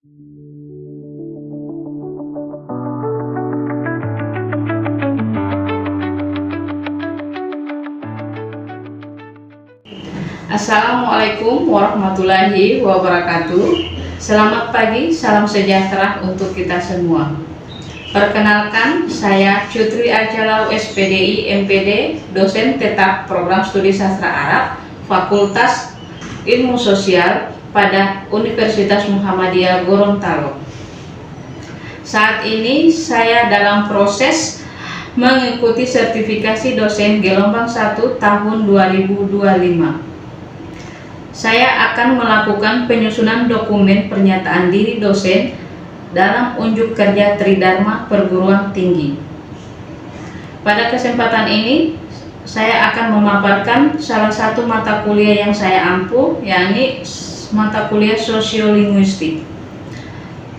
Assalamualaikum warahmatullahi wabarakatuh. Selamat pagi, salam sejahtera untuk kita semua. Perkenalkan, saya Cutri Arcalau SPDI MPD, dosen tetap program studi sastra Arab, Fakultas Ilmu Sosial pada Universitas Muhammadiyah Gorontalo. Saat ini saya dalam proses mengikuti sertifikasi dosen gelombang 1 tahun 2025. Saya akan melakukan penyusunan dokumen pernyataan diri dosen dalam unjuk kerja Tridharma Perguruan Tinggi. Pada kesempatan ini, saya akan memaparkan salah satu mata kuliah yang saya ampu, yakni mata kuliah Sosiolinguistik.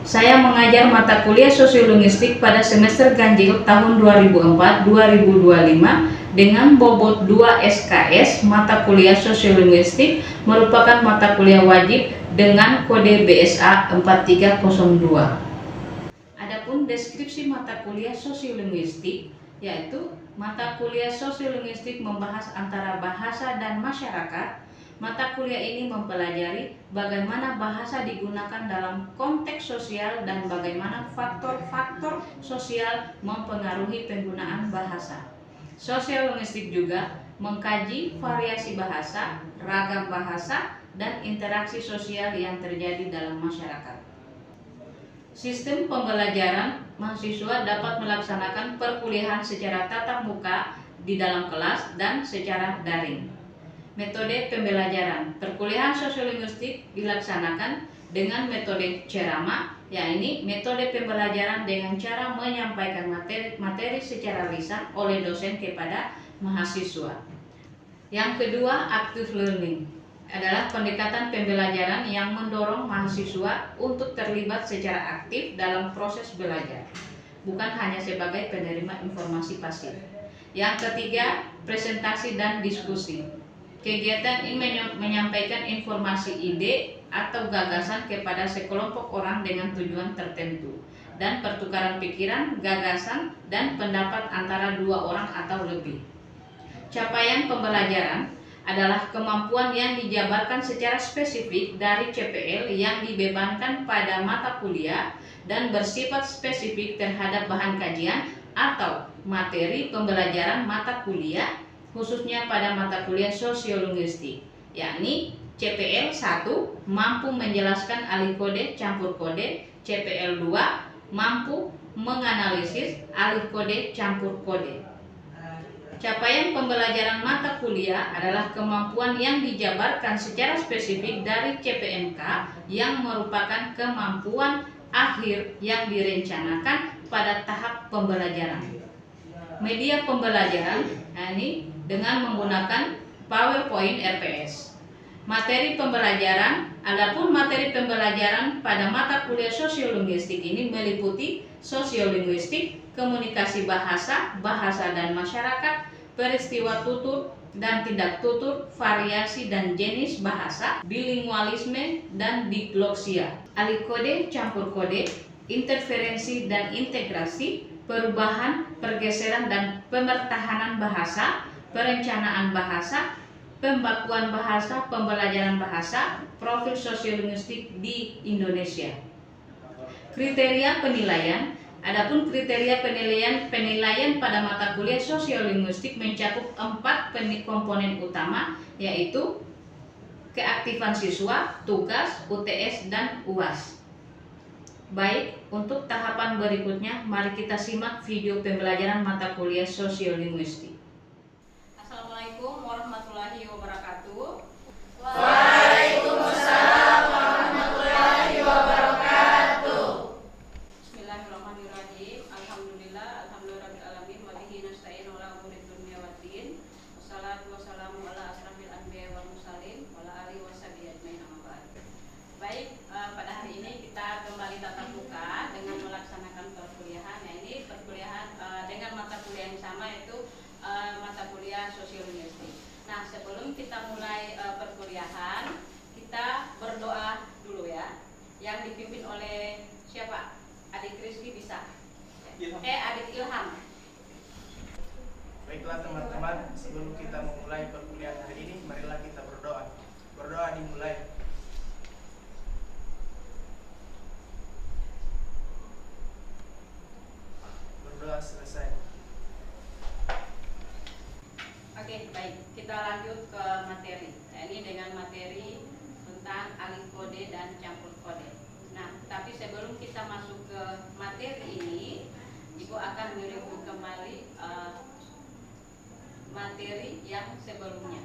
Saya mengajar mata kuliah Sosiolinguistik pada semester ganjil tahun 2004-2025 dengan bobot 2 SKS. Mata kuliah Sosiolinguistik merupakan mata kuliah wajib dengan kode BSA 4302. Adapun deskripsi mata kuliah Sosiolinguistik, yaitu mata kuliah Sosiolinguistik membahas antara bahasa dan masyarakat. Mata kuliah ini mempelajari bagaimana bahasa digunakan dalam konteks sosial dan bagaimana faktor-faktor sosial mempengaruhi penggunaan bahasa. Sosiolinguistik juga mengkaji variasi bahasa, ragam bahasa, dan interaksi sosial yang terjadi dalam masyarakat. Sistem pembelajaran mahasiswa dapat melaksanakan perkuliahan secara tatap muka di dalam kelas dan secara daring. Metode pembelajaran perkuliahan Sosiolinguistik dilaksanakan dengan metode ceramah, yakni metode pembelajaran dengan cara menyampaikan materi secara lisan oleh dosen kepada mahasiswa. Yang kedua, active learning adalah pendekatan pembelajaran yang mendorong mahasiswa untuk terlibat secara aktif dalam proses belajar, bukan hanya sebagai penerima informasi pasif. Yang ketiga, presentasi dan diskusi. Kegiatan ini menyampaikan informasi, ide, atau gagasan kepada sekelompok orang dengan tujuan tertentu, dan pertukaran pikiran, gagasan, dan pendapat antara dua orang atau lebih. Capaian pembelajaran adalah kemampuan yang dijabarkan secara spesifik dari CPL yang dibebankan pada mata kuliah dan bersifat spesifik terhadap bahan kajian atau materi pembelajaran mata kuliah, khususnya pada mata kuliah Sosiolinguistik, yakni CPL 1 mampu menjelaskan alih kode campur kode, CPL 2 mampu menganalisis alih kode campur kode. Capaian pembelajaran mata kuliah adalah kemampuan yang dijabarkan secara spesifik dari CPMK yang merupakan kemampuan akhir yang direncanakan pada tahap pembelajaran. Media pembelajaran, ini dengan menggunakan PowerPoint RPS. Materi pembelajaran, adapun materi pembelajaran pada mata kuliah Sosiolinguistik ini meliputi Sosiolinguistik, komunikasi bahasa, bahasa dan masyarakat, peristiwa tutur dan tidak tutur, variasi dan jenis bahasa, bilingualisme dan diglossia, alih kode, campur kode, interferensi dan integrasi, perubahan, pergeseran dan pemertahanan bahasa, perencanaan bahasa, pembakuan bahasa, pembelajaran bahasa, profil sosiolinguistik di Indonesia. Kriteria penilaian. Adapun kriteria penilaian pada mata kuliah Sosiolinguistik mencakup 4 komponen utama, yaitu keaktifan siswa, tugas, UTS, dan UAS. Baik, untuk tahapan berikutnya, mari kita simak video pembelajaran mata kuliah Sosiolinguistik. Assalamualaikum warahmatullahi wabarakatuh. Waalaikumsalam warahmatullahi wabarakatuh. Bismillahirrahmanirrahim. Alhamdulillahirabbil wa bihi nasta'in ala umuri dunya waddin. Wassalatu wassalamu ala asrofil anbiya'i wal mursalin wa ala alihi washabihi ajmain, amma ba'd. Baik, pada hari ini kita kembali tatap muka dengan melaksanakan perkuliahan. Ini perkuliahan dengan mata kuliah yang sama, yaitu mata kuliah Sosiolinguistik. Nah, sebelum kita mulai perkuliahan, kita berdoa dulu ya. yang dipimpin oleh siapa? Adik Rizky bisa? Ilham. Adik Ilham. Baiklah teman-teman, sebelum kita memulai perkuliahan hari ini, marilah kita berdoa. Berdoa dimulai. Berdoa selesai. Oke, baik. Kita lanjut ke materi. Nah, ini dengan materi tentang alih kode dan campur kode. Nah, tapi sebelum kita masuk ke materi ini, Ibu akan mereview kembali materi yang sebelumnya.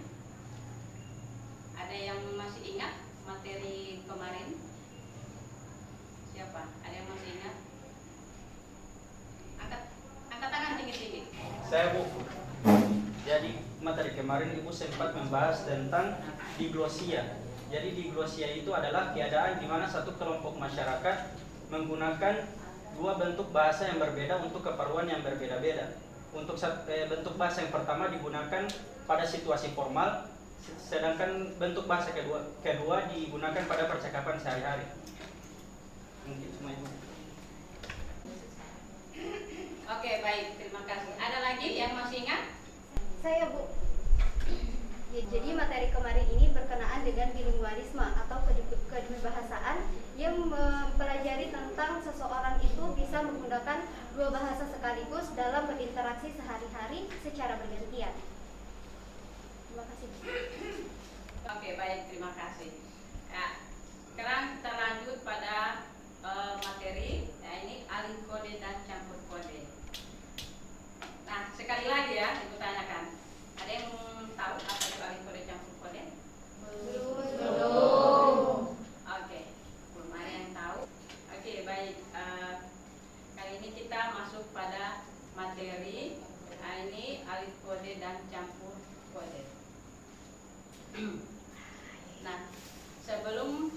Ada yang masih ingat materi kemarin? Siapa? Ada yang masih ingat? Angkat tangan tinggi-tinggi. Saya, Bu. Jadi materi kemarin Ibu sempat membahas tentang diglosia. Jadi diglosia itu adalah keadaan di mana satu kelompok masyarakat menggunakan dua bentuk bahasa yang berbeda untuk keperluan yang berbeda-beda. Untuk bentuk bahasa yang pertama digunakan pada situasi formal, sedangkan bentuk bahasa kedua digunakan pada percakapan sehari-hari. Mungkin cuma itu. Oke, baik, terima kasih. Ada lagi yang masih ingat? Saya, Bu. Ya, jadi materi kemarin ini berkenaan dengan bilingualisme atau kedubahasaan yang mempelajari tentang seseorang itu bisa menggunakan dua bahasa sekaligus dalam berinteraksi sehari-hari secara bergantian. Terima kasih. Oke, baik, terima kasih. Ya, sekarang kita lanjut pada materi. Nah, ini alih kode dan campur kode. Nah, sekali lagi ya, Ibu tanyakan. Ada yang tahu apa itu alih kode campur kode? Belum. Oke, belum ada yang tahu. Oke, baik. Kali ini kita masuk pada materi. Nah, ini alih kode dan campur kode. Nah, sebelum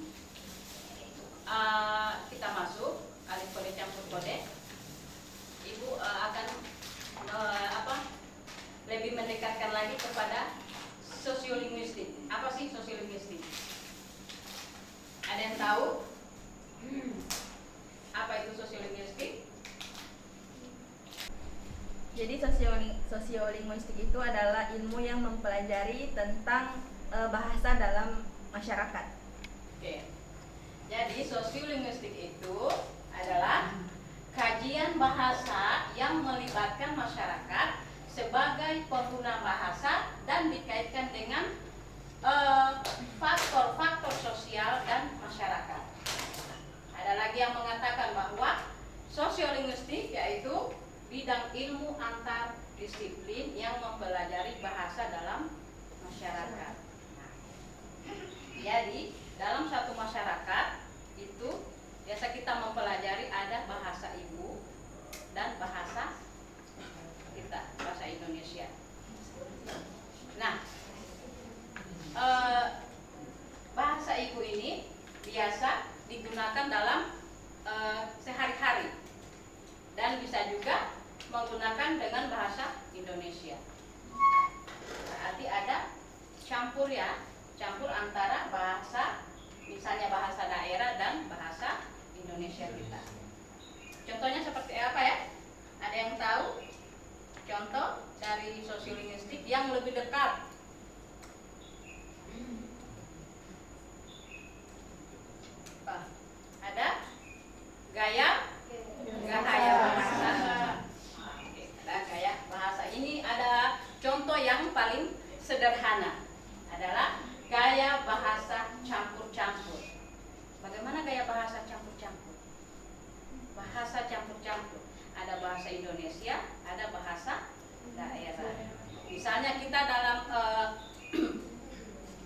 kita masuk alih kode campur kode, Ibu akan lebih mendekatkan lagi kepada sosiolinguistik. Apa sih sosiolinguistik? Ada yang tahu? Apa itu sosiolinguistik? Jadi sosiolinguistik itu adalah ilmu yang mempelajari tentang bahasa dalam masyarakat. Oke. Jadi sosiolinguistik itu adalah kajian bahasa yang melibatkan masyarakat sebagai pengguna bahasa dan dikaitkan dengan faktor-faktor sosial dan masyarakat. Ada lagi yang mengatakan bahwa sosiolinguistik yaitu bidang ilmu antar disiplin yang mempelajari bahasa dalam masyarakat. Nah, jadi dalam satu masyarakat itu biasa kita mempelajari ada bahasa ibu dan bahasa kita, bahasa Indonesia. Nah, bahasa ibu ini biasa digunakan dalam sehari-hari dan bisa juga menggunakan dengan bahasa Indonesia. Berarti ada campur ya, campur antara bahasa, misalnya bahasa daerah dan bahasa Indonesia kita. Contohnya seperti apa ya? Ada yang tahu? Contoh dari sosiolinguistik yang lebih dekat. Ada gaya bahasa. Oke, ada gaya bahasa. Ini ada contoh yang paling sederhana adalah gaya bahasa campur-campur. Bagaimana gaya bahasa campur-campur? Bahasa campur-campur. Ada bahasa Indonesia, ada bahasa daerah. Misalnya kita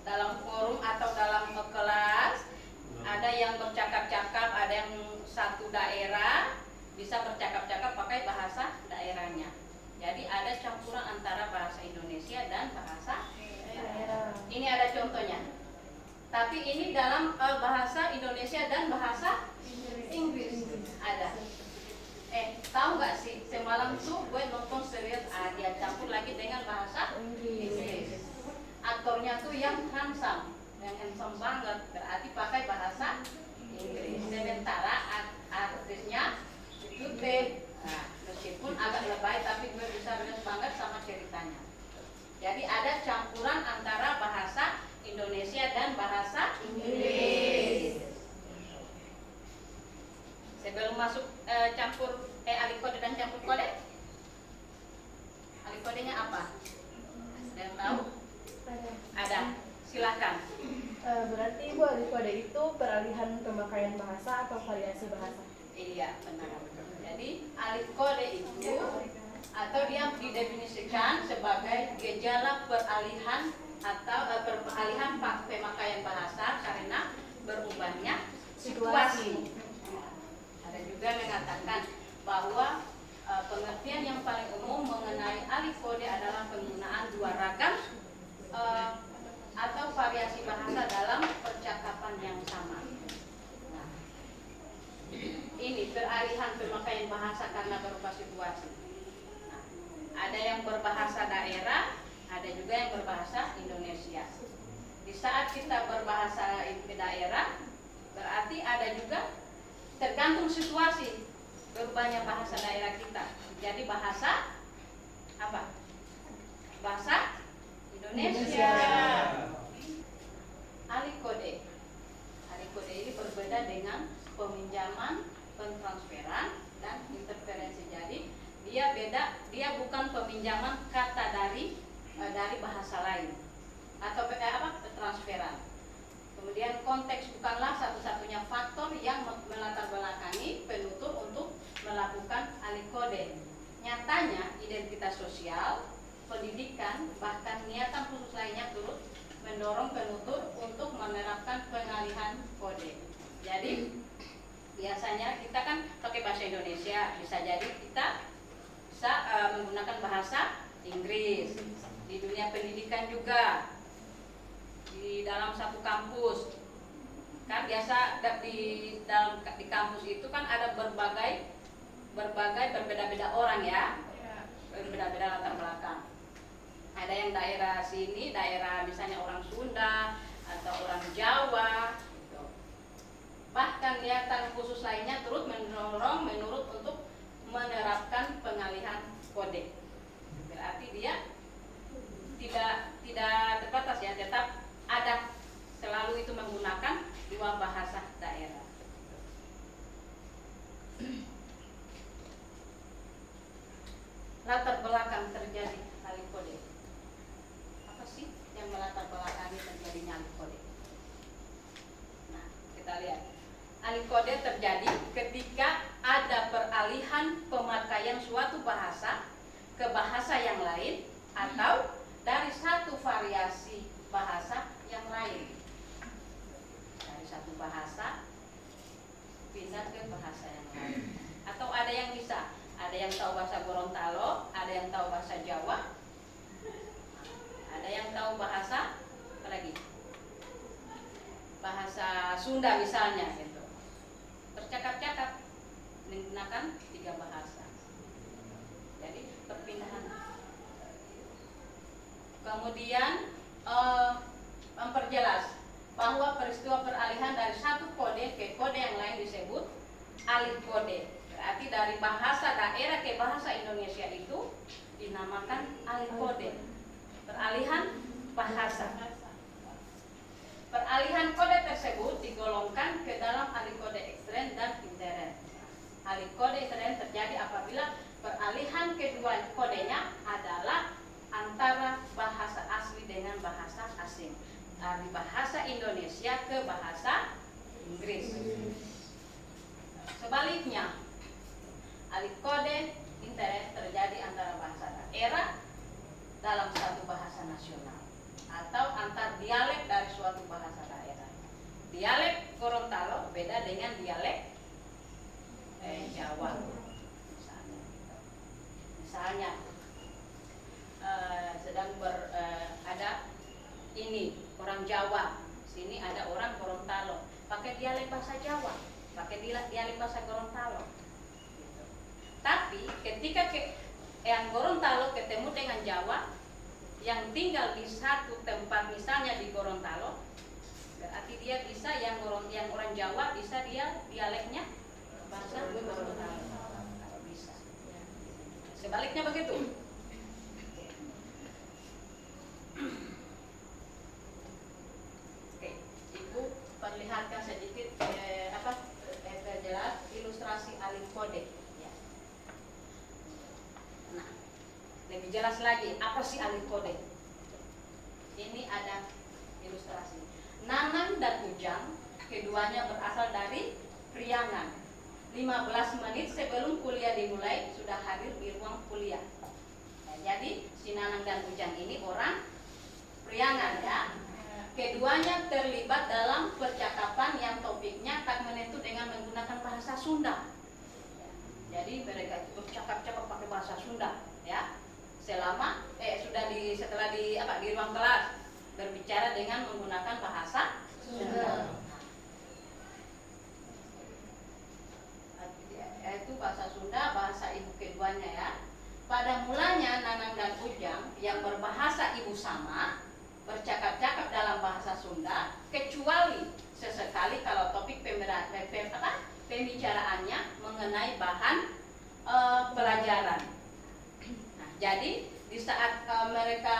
dalam forum atau dalam kelas, ada yang bercakap-cakap, ada yang satu daerah bisa bercakap-cakap pakai bahasa daerahnya. Jadi ada campuran antara bahasa Indonesia dan bahasa daerah. Ini ada contohnya. Tapi ini dalam bahasa Indonesia dan bahasa Inggris ada. Tahu nggak sih, semalam tuh gue nonton serial dia campur lagi dengan bahasa Inggris. Aktornya tuh yang handsome banget, berarti pakai bahasa Inggris. Sebelum masuk campur alikode dan campur kode, alikodenya apa? Ada yang tahu? Ada. Silakan. Berarti Ibu alikode itu peralihan pemakaian bahasa atau variasi bahasa. Iya, benar. Jadi alikode itu atau dia didefinisikan sebagai gejala peralihan atau peralihan pemakaian bahasa karena berubahnya situasi. Ada juga mengatakan bahwa pengertian yang paling umum mengenai alikode adalah penggunaan dua ragam atau variasi bahasa dalam percakapan yang sama. Nah, ini peralihan pemakaian bahasa karena berubah situasi. Nah, ada yang berbahasa daerah, ada juga yang berbahasa Indonesia. Di saat kita berbahasa daerah, berarti ada juga tergantung situasi berubahnya bahasa daerah kita. Jadi bahasa apa? Bahasa Indonesia. Alikode. Alikode ini berbeda dengan peminjaman, pentransferan, dan interferensi. Jadi dia bukan peminjaman kata dari bahasa lain atau transferan. Kemudian konteks bukanlah satu-satunya faktor yang melatar belakangi penutur untuk melakukan alikode. Nyatanya identitas sosial, pendidikan, bahkan niatan khusus lainnya turut mendorong penutur untuk menerapkan pengalihan kode. Jadi biasanya kita kan pakai bahasa Indonesia, bisa jadi kita bisa menggunakan bahasa Inggris. Di dunia pendidikan juga, di dalam satu kampus kan biasa di kampus itu kan ada berbagai berbeda-beda orang ya, berbeda-beda latar belakang. Ada yang daerah sini, daerah misalnya orang Sunda atau orang Jawa gitu. Bahkan niatan khusus lainnya turut mendorong menurut untuk menerapkan pengalihan kode. Berarti dia tidak terbatas ya, tetap ada selalu itu menggunakan dua bahasa daerah. Latar belakang terjadi alikode. Apa sih yang melatar belakangi terjadinya alikode? Nah, kita lihat. Alikode terjadi ketika ada peralihan pemakaian suatu bahasa ke bahasa yang lain atau dari satu variasi bahasa yang lain. Dari satu bahasa pindah ke bahasa yang lain. Atau ada yang bisa, ada yang tahu bahasa Gorontalo, ada yang tahu bahasa Jawa, ada yang tahu bahasa apa lagi? Bahasa Sunda misalnya gitu. Bercakap-cakap menggunakan tiga bahasa. Jadi perpindahan. Kemudian memperjelas bahwa peristiwa peralihan dari satu kode ke kode yang lain disebut alikode. Berarti dari bahasa daerah ke bahasa Indonesia itu dinamakan alikode. Peralihan bahasa. Peralihan kode tersebut digolongkan ke dalam alikode ekstern dan intern. Alikode ekstern terjadi apabila peralihan kedua kodenya adalah antara bahasa asli dengan bahasa asing, dari bahasa Indonesia ke bahasa Inggris. Sebaliknya, alikode intern terjadi antara bahasa daerah dalam satu bahasa nasional atau antar dialek dari suatu bahasa daerah. Dialek Gorontalo beda dengan dialek Jawa. Misalnya sedang ada ini orang Jawa, sini ada orang Gorontalo, pakai dialek bahasa Jawa, pakai dialek bahasa Gorontalo. Gitu. Tapi ketika yang Gorontalo ketemu dengan Jawa, yang tinggal di satu tempat misalnya di Gorontalo, berarti dia bisa yang orang Jawa bisa dia dialeknya bahasa Gorontalo. Kalau bisa. Sebaliknya begitu. Oke, Ibu perlihatkan sedikit jelas ilustrasi kode. Ya. Nah, lebih jelas lagi apa sih ahli kode? Ini ada ilustrasi. Nanang dan Ujang keduanya berasal dari Priangan. 15 menit sebelum kuliah dimulai sudah hadir di ruang kuliah. Nah, jadi si Nanang dan Ujang ini orang Priangan ya. Keduanya terlibat dalam percakapan yang topiknya tak menentu dengan menggunakan bahasa Sunda. Jadi mereka bercakap-cakap pakai bahasa Sunda ya. Setelah di ruang kelas berbicara dengan menggunakan bahasa Sunda. Yaitu bahasa Sunda, bahasa ibu keduanya ya. Pada mulanya Nanang dan Ujang yang berbahasa ibu sama bercakap-cakap dalam bahasa Sunda, kecuali sesekali kalau topik pembicaraannya mengenai bahan pelajaran. Nah, jadi di saat mereka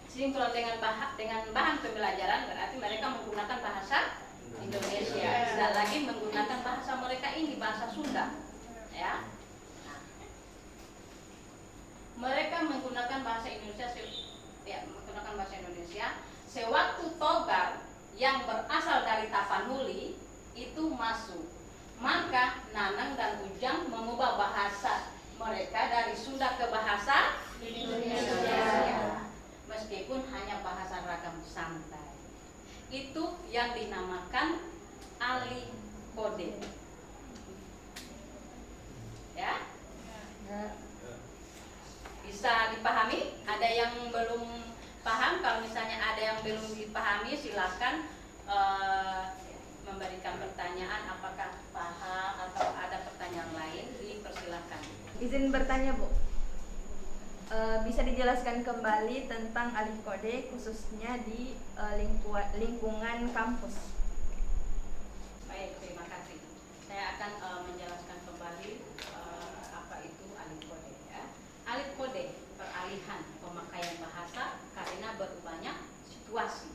sinkron dengan bahan pembelajaran, berarti mereka menggunakan bahasa Indonesia, tidak lagi menggunakan bahasa mereka ini, bahasa Sunda ya. Nah, mereka menggunakan bahasa Indonesia sewaktu Togar yang berasal dari Tapanuli itu masuk, maka Nanang dan Ujang mengubah bahasa mereka dari Sunda ke bahasa Indonesia, meskipun hanya bahasa ragam santai. Itu yang dinamakan ahli kode. Ya? Bisa dipahami? Ada yang belum paham? Kalau misalnya ada yang belum dipahami, silakan memberikan pertanyaan. Apakah paham atau ada pertanyaan lain? Dipersilakan. Izin bertanya, Bu. Bisa dijelaskan kembali tentang alih kode khususnya di lingkungan kampus? Baik, terima kasih. Saya akan menjelaskan kembali apa itu alih kode ya. Alih kode peralihan pemakaian bahasa karena berubahnya situasi.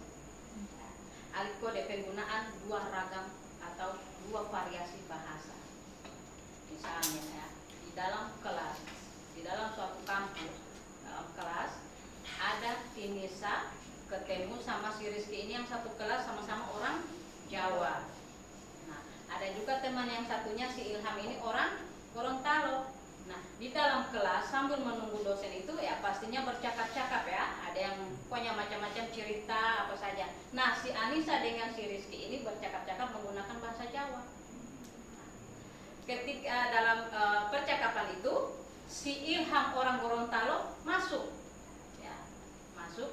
Alih kode penggunaan dua ragam atau dua variasi bahasa. Misalnya ya, di dalam suatu kampus, dalam kelas ada Tinisa ketemu sama si Rizky ini yang satu kelas sama-sama orang Jawa. Nah, ada juga teman yang satunya si Ilham ini orang Gorontalo. Nah, di dalam kelas sambil menunggu dosen itu ya pastinya bercakap-cakap ya. Ada yang pokoknya macam-macam cerita apa saja. Nah, si Anissa dengan si Rizky ini bercakap-cakap menggunakan bahasa Jawa. Ketika dalam percakapan itu si Ilham orang Gorontalo masuk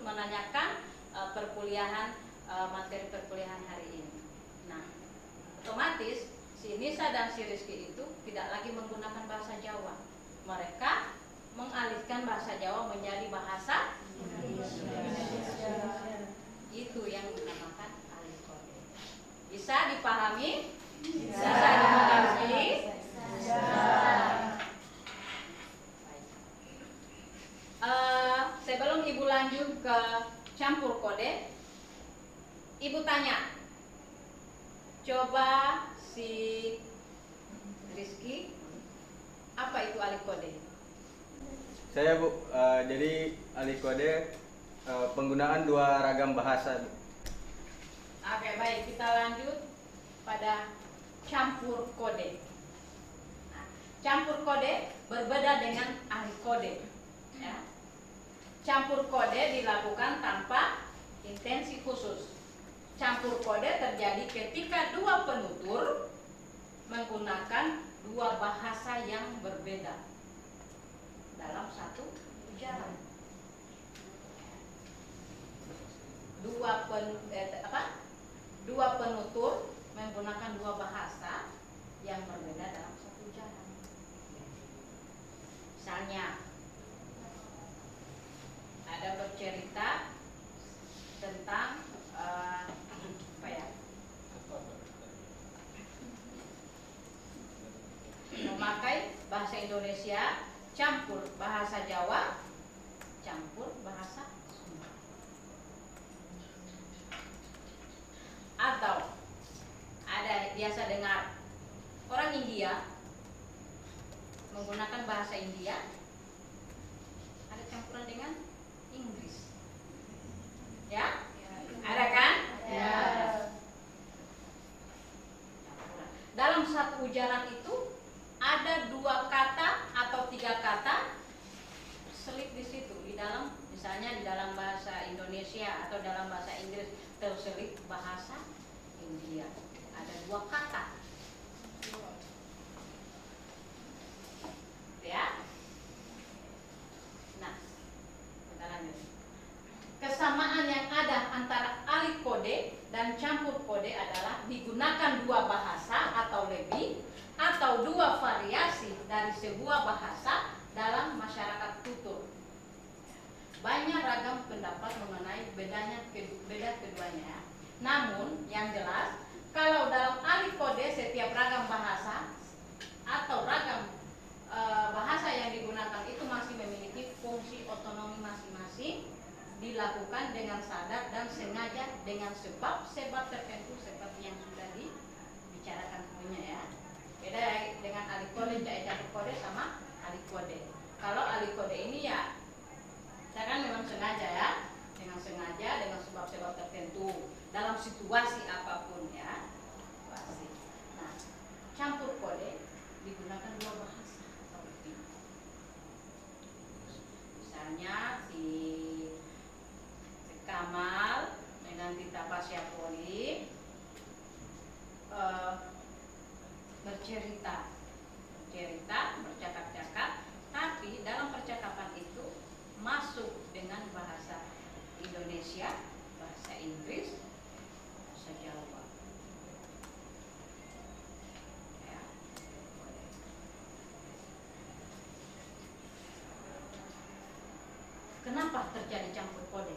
menanyakan materi perkuliahan hari ini. Nah, otomatis si Nisa dan si Rizky itu tidak lagi menggunakan bahasa Jawa. Mereka mengalihkan bahasa Jawa menjadi bahasa Indonesia. Itu yang dinamakan alih kode. Bisa dipahami? Bisa dimengerti? Sebelum Ibu lanjut ke campur kode, Ibu tanya, coba si Rizky, apa itu alih kode? Saya Bu, jadi alih kode penggunaan dua ragam bahasa. Oke, baik, kita lanjut pada campur kode. Nah, campur kode berbeda dengan alih kode. Ya. Campur kode dilakukan tanpa intensi khusus. Campur kode terjadi ketika dua penutur menggunakan dua bahasa yang berbeda dalam satu ujaran. Dua penutur menggunakan dua bahasa yang berbeda dalam satu ujaran. Misalnya ada bercerita tentang memakai bahasa Indonesia campur bahasa Jawa campur bahasa Sunda. Atau ada biasa dengar orang India menggunakan bahasa India, ada campuran dengan Inggris. Ya? Ada kan? Ya. Dalam satu ujaran itu ada 2 kata atau 3 kata selip di situ, di dalam, misalnya di dalam bahasa Indonesia atau dalam bahasa Inggris terselip bahasa India. Ada 2 kata. Ya. Nah, kita lanjut. Kesamaan yang ada antara alif kode dan campur kode adalah digunakan 2 bahasa atau lebih atau 2 variasi dari sebuah bahasa dalam masyarakat tutur. Banyak ragam pendapat mengenai beda keduanya. Namun yang jelas, kalau dalam alif kode setiap ragam bahasa atau ragam bahasa yang digunakan itu masih memiliki fungsi otonomi masing-masing, dilakukan dengan sadar dan sengaja dengan sebab-sebab tertentu seperti yang sudah dibicarakan sebelumnya ya. Beda dengan alif kode, campur kode sama alif kode. Kalau alif kode ini ya, saya kan memang sengaja ya, dengan sengaja dengan sebab-sebab tertentu dalam situasi apapun ya. Situasi. Nah, campur kode digunakan 2 bahasa atau lebih. Misalnya di Kamal dengan Tita Pasyapoli bercerita, bercakap-cakap, tapi dalam percakapan itu masuk dengan bahasa Indonesia, bahasa Inggris, bahasa Jawa. Ya. Kenapa terjadi campur kode?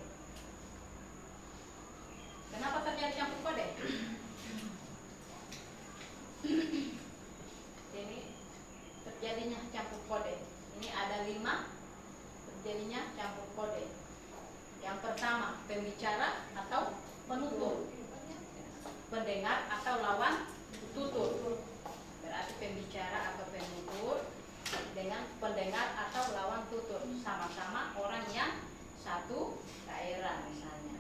Kenapa terjadi campur kode? Ini terjadinya campur kode. Ini ada 5 terjadinya campur kode. Yang pertama, pembicara atau penutur, pendengar atau lawan tutur. Berarti pembicara atau penutur dengan pendengar atau lawan tutur, sama-sama orang yang satu daerah misalnya.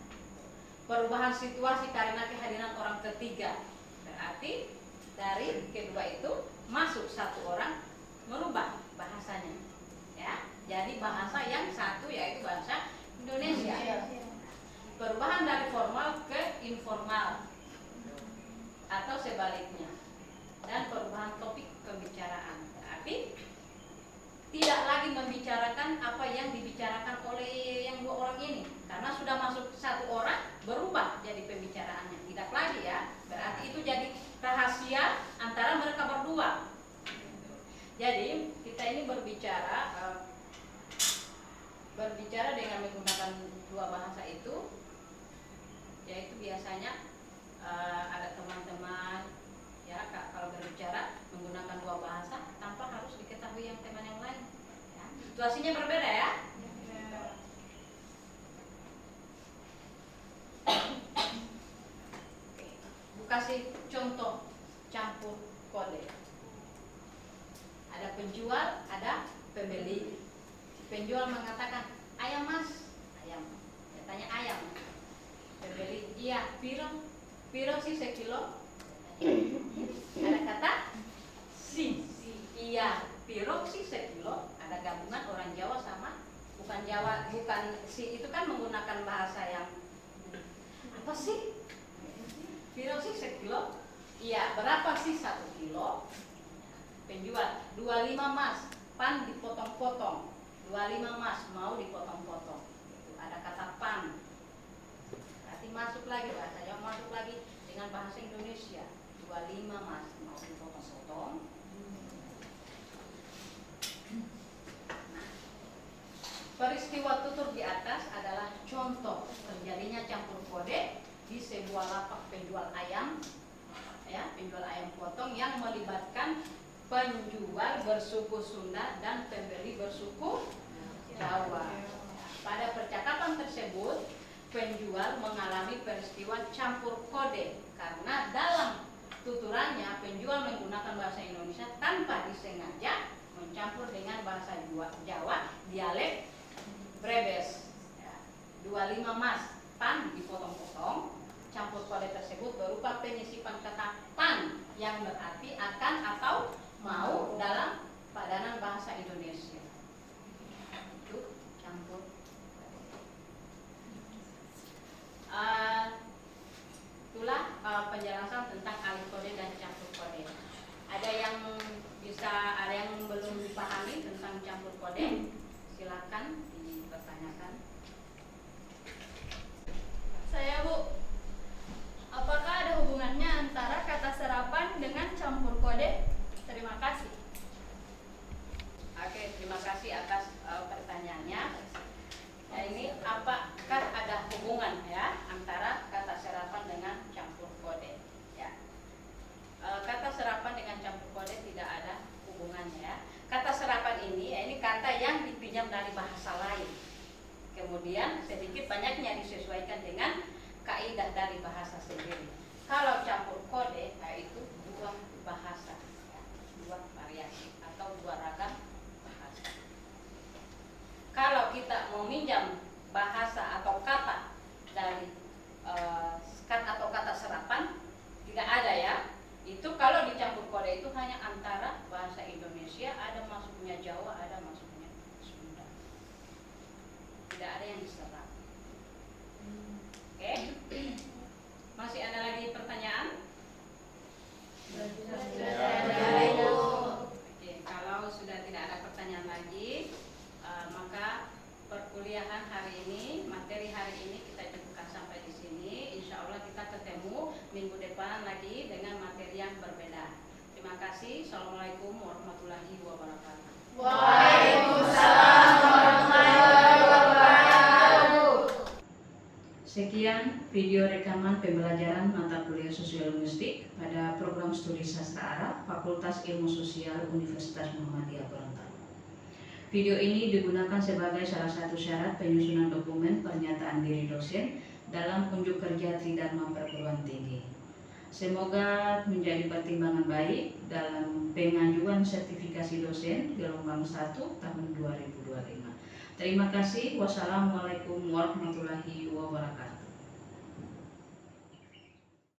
Perubahan situasi karena kehadiran orang ketiga, berarti dari kedua itu masuk satu orang merubah bahasanya, ya. Jadi bahasa yang satu yaitu bahasa Indonesia. Perubahan dari formal ke informal atau sebaliknya, dan perubahan topik pembicaraan. Berarti tidak lagi membicarakan apa yang dibicarakan oleh yang 2 orang ini, karena sudah masuk satu orang, berubah jadi pembicaraannya, tidak lagi ya. Berarti itu jadi rahasia antara mereka berdua. Jadi kita ini berbicara dengan menggunakan 2 bahasa itu, yaitu biasanya ada teman-teman ya, kalau berbicara menggunakan 2 bahasa tanpa harus diketahui yang teman yang lain ya. Situasinya berbeda ya. Bu kasih contoh campur kode. Ada penjual, ada pembeli. Penjual mengatakan, ayam mas, ayam. Dia tanya ayam. Pembeli, iya, piro sih sekilo. Ada kata si, iya, piro sih sekilo. Ada gabungan orang Jawa sama bukan Jawa, bukan si itu kan menggunakan bahasa yang apa sih? Piro sih sekilo? Iya, berapa sih 1 kilo? Penjual 25 mas, pan dipotong-potong. 25 mas, mau dipotong-potong. Ada kata pan. Berarti masuk lagi bahasa Jawa, masuk lagi dengan bahasa Indonesia. 25 mas, mau dipotong-potong. Peristiwa tutur di atas adalah contoh terjadinya campur kode di sebuah lapak penjual ayam, ya, penjual ayam potong yang melibatkan penjual bersuku Sunda dan pembeli bersuku Jawa. Pada percakapan tersebut, penjual mengalami peristiwa campur kode karena dalam tuturannya penjual menggunakan bahasa Indonesia tanpa disengaja mencampur dengan bahasa Jawa dialek Brebes. Ya. 25 Mas, pan dipotong-potong. Campur kode tersebut berupa penyisipan kata pan yang berarti akan atau mau dalam padanan bahasa Indonesia. Itu campur kode. Itulah penjelasan tentang alih kode dan campur kode. Ada yang belum dipahami tentang campur kode? Silakan dipertanyakan. Saya Bu, apakah ada hubungannya antara kata serapan dengan campur kode? Terima kasih. Oke, terima kasih atas pertanyaannya. Nah, ini apakah ada hubungan ya antara kata serapan dengan campur kode? Ya. Kata serapan dengan campur kode tidak ada hubungannya ya. Kata serapan ini kata yang dipinjam dari bahasa lain. Kemudian sedikit banyaknya disesuaikan dengan kaidah dari bahasa sendiri. Kalau campur kode itu dua bahasa, ya, dua variasi atau dua ragam bahasa. Kalau kita mau minjam bahasa atau kata dari kata serapan tidak ada ya. Itu kalau dicampur kode itu hanya antara bahasa Indonesia, ada masuknya Jawa, ada masuknya Sunda. Tidak ada yang diserap. Oke. Masih ada lagi pertanyaan? Oke, kalau sudah tidak ada pertanyaan lagi, maka perkuliahan hari ini, materi hari ini kita cukupkan sampai di sini. Insya Allah kita ketemu minggu depan lagi dengan materi yang berbeda. Terima kasih. Assalamualaikum warahmatullahi wabarakatuh. Waalaikumsalam warahmatullahi wabarakatuh. Sekian video rekaman pembelajaran mata kuliah Sosiolinguistik pada program studi sastra Arab Fakultas Ilmu Sosial Universitas Muhammadiyah Gorontalo. Video ini digunakan sebagai salah satu syarat penyusunan dokumen pernyataan diri dosen dalam unjuk kerja Tridharma Perguruan Tinggi. Semoga menjadi pertimbangan baik dalam pengajuan sertifikasi dosen gelombang 1 tahun 2025. Terima kasih. Wassalamualaikum warahmatullahi wabarakatuh.